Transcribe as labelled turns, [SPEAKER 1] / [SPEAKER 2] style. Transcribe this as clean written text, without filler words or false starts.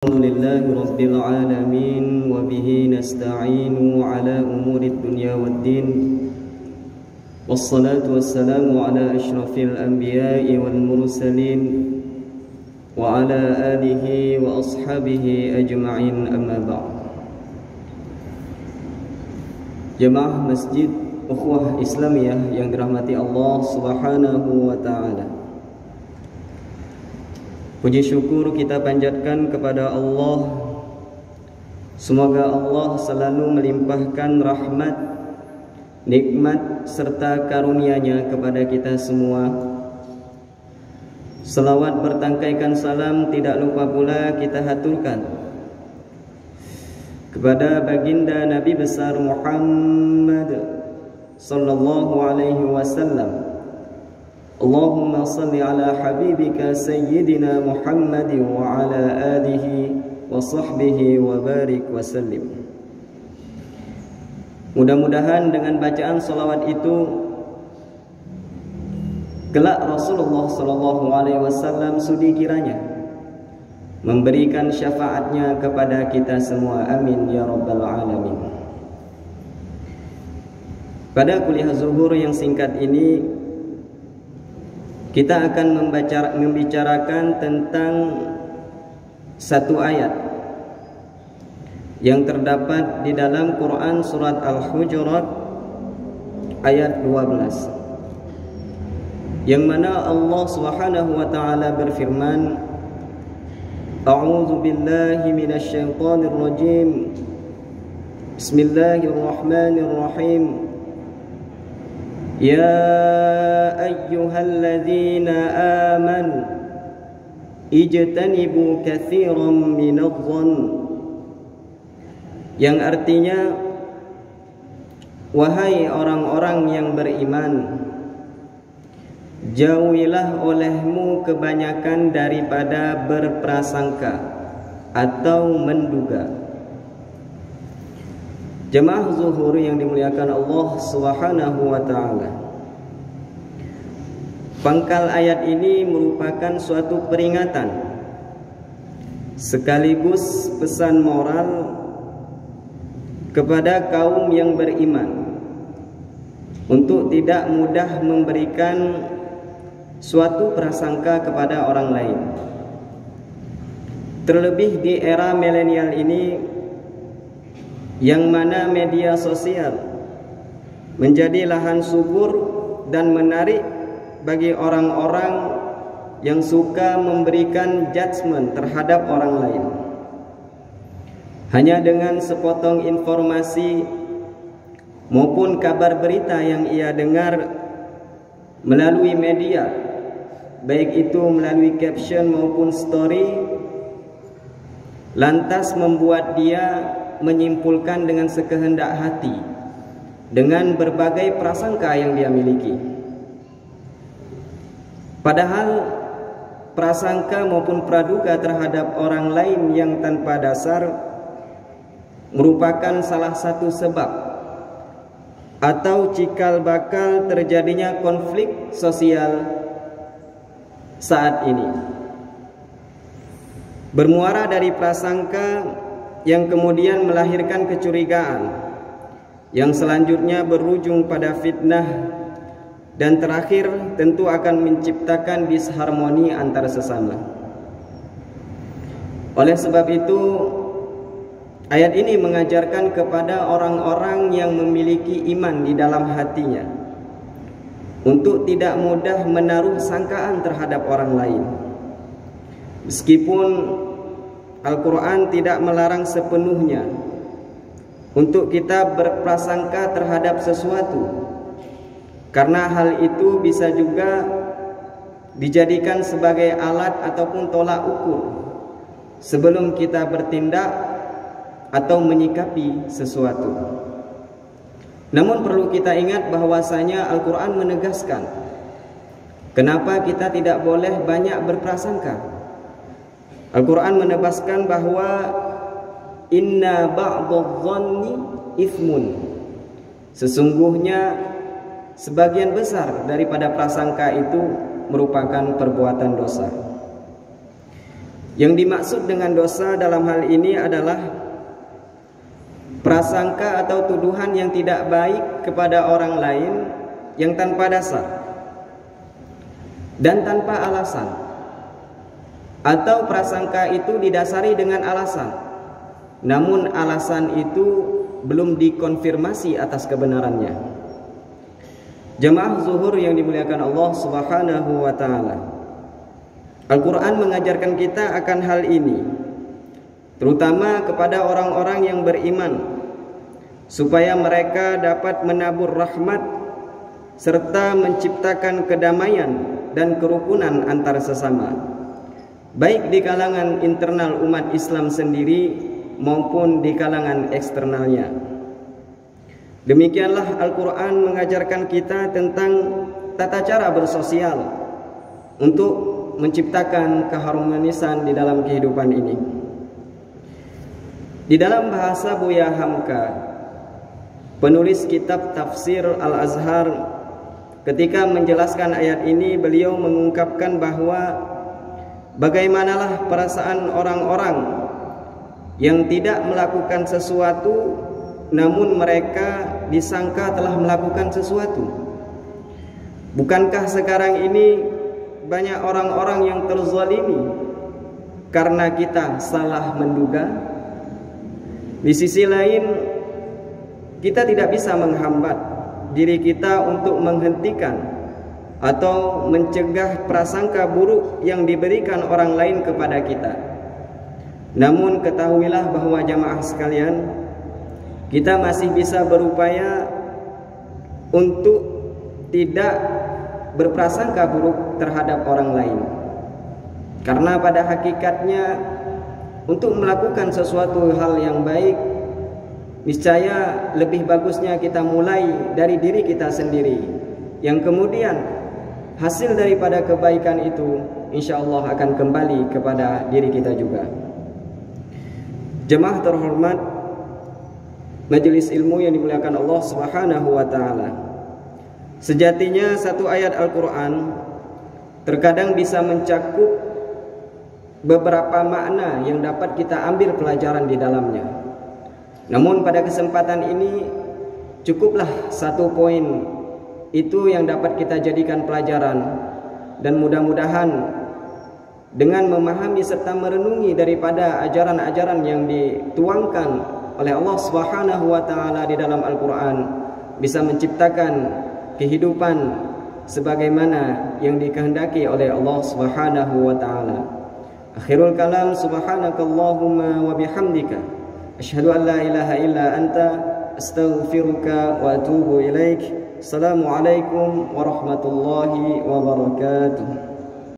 [SPEAKER 1] Alhamdulillahi Rabbil Alamin wa bihi nasta'inu ala umuri dunya waddin wassalatu wassalamu ala ashrafil anbiya'i wal mursalin wa ala alihi wa ashabihi ajma'in amma ba'd. Jemaah Masjid Ukhuwah Islamiyah yang dirahmati Allah Subhanahu wa ta'ala, puji syukur kita panjatkan kepada Allah. Semoga Allah selalu melimpahkan rahmat, nikmat serta karunia-Nya kepada kita semua. Selawat bertangkaikan salam tidak lupa pula kita haturkan kepada baginda Nabi besar Muhammad sallallahu alaihi wasallam. Allahumma salli ala habibika sayyidina Muhammad wa ala alihi wa sahbihi wa barik wa sallim. Mudah-mudahan dengan bacaan salawat itu kelak Rasulullah sallallahu alaihi wasallam sudi kiranya memberikan syafaatnya kepada kita semua. Amin ya rabbal alamin. Pada kuliah zuhur yang singkat ini kita akan membicarakan tentang satu ayat yang terdapat di dalam Quran surat Al-Hujurat ayat 12, yang mana Allah Subhanahu wa taala berfirman, A'udzu billahi minasy syaithanir rajim. Bismillahirrahmanirrahim. Ya ayyuhalladzina amanu ijtanibu katsiran minadh-dhann, yang artinya, wahai orang-orang yang beriman, jauhilah olehmu kebanyakan daripada berprasangka atau menduga. Jemaah zuhur yang dimuliakan Allah Subhanahu wa ta'ala, pangkal ayat ini merupakan suatu peringatan sekaligus pesan moral kepada kaum yang beriman untuk tidak mudah memberikan suatu prasangka kepada orang lain. Terlebih di era milenial ini, yang mana media sosial menjadi lahan subur dan menarik bagi orang-orang yang suka memberikan judgement terhadap orang lain. Hanya dengan sepotong informasi maupun kabar berita yang ia dengar melalui media, baik itu melalui caption maupun story, lantas membuat dia menyimpulkan dengan sekehendak hati dengan berbagai prasangka yang dia miliki. Padahal prasangka maupun praduga terhadap orang lain yang tanpa dasar merupakan salah satu sebab atau cikal bakal terjadinya konflik sosial saat ini. Bermuara dari prasangka yang kemudian melahirkan kecurigaan, yang selanjutnya berujung pada fitnah, dan terakhir tentu akan menciptakan disharmoni antara sesama. Oleh sebab itu, ayat ini mengajarkan kepada orang-orang yang memiliki iman di dalam hatinya untuk tidak mudah menaruh sangkaan terhadap orang lain. Meskipun Al-Quran tidak melarang sepenuhnya untuk kita berprasangka terhadap sesuatu, karena hal itu bisa juga dijadikan sebagai alat ataupun tolak ukur sebelum kita bertindak atau menyikapi sesuatu. Namun perlu kita ingat bahwasanya Al-Quran menegaskan kenapa kita tidak boleh banyak berprasangka. Al-Quran menegaskan bahwa inna ba'dadh-dhanni ithmun, sesungguhnya sebagian besar daripada prasangka itu merupakan perbuatan dosa. Yang dimaksud dengan dosa dalam hal ini adalah prasangka atau tuduhan yang tidak baik kepada orang lain yang tanpa dasar dan tanpa alasan, atau prasangka itu didasari dengan alasan, namun alasan itu belum dikonfirmasi atas kebenarannya. Jemaah zuhur yang dimuliakan Allah Subhanahu wa taala, Al-Quran mengajarkan kita akan hal ini, terutama kepada orang-orang yang beriman, supaya mereka dapat menabur rahmat serta menciptakan kedamaian dan kerukunan antar sesama, baik di kalangan internal umat Islam sendiri maupun di kalangan eksternalnya. Demikianlah Al-Quran mengajarkan kita tentang tata cara bersosial untuk menciptakan keharmonisan di dalam kehidupan ini. Di dalam bahasa Buya Hamka, penulis kitab Tafsir Al-Azhar, ketika menjelaskan ayat ini, beliau mengungkapkan bahwa bagaimanalah perasaan orang-orang yang tidak melakukan sesuatu namun mereka disangka telah melakukan sesuatu. Bukankah sekarang ini banyak orang-orang yang terzalimi karena kita salah menduga? Di sisi lain, kita tidak bisa menghambat diri kita untuk menghentikan atau mencegah prasangka buruk yang diberikan orang lain kepada kita. Namun ketahuilah bahwa jamaah sekalian, kita masih bisa berupaya untuk tidak berprasangka buruk terhadap orang lain. Karena pada hakikatnya, untuk melakukan sesuatu hal yang baik, niscaya lebih bagusnya kita mulai dari diri kita sendiri, yang kemudian hasil daripada kebaikan itu insya Allah akan kembali kepada diri kita juga. Jemaah terhormat, majelis ilmu yang dimuliakan Allah Subhanahu wa taala, sejatinya satu ayat Al-Quran terkadang bisa mencakup beberapa makna yang dapat kita ambil pelajaran di dalamnya. Namun pada kesempatan ini cukuplah satu poin itu yang dapat kita jadikan pelajaran, dan mudah-mudahan dengan memahami serta merenungi daripada ajaran-ajaran yang dituangkan oleh Allah Subhanahu wa taala di dalam Al-Quran, bisa menciptakan kehidupan sebagaimana yang dikehendaki oleh Allah Subhanahu wa taala. Akhirul kalam, subhanakallahumma wa bihamdika asyhadu an la ilaha illa anta astaghfiruka wa atubu ilaik. Assalamualaikum warahmatullahi wabarakatuh.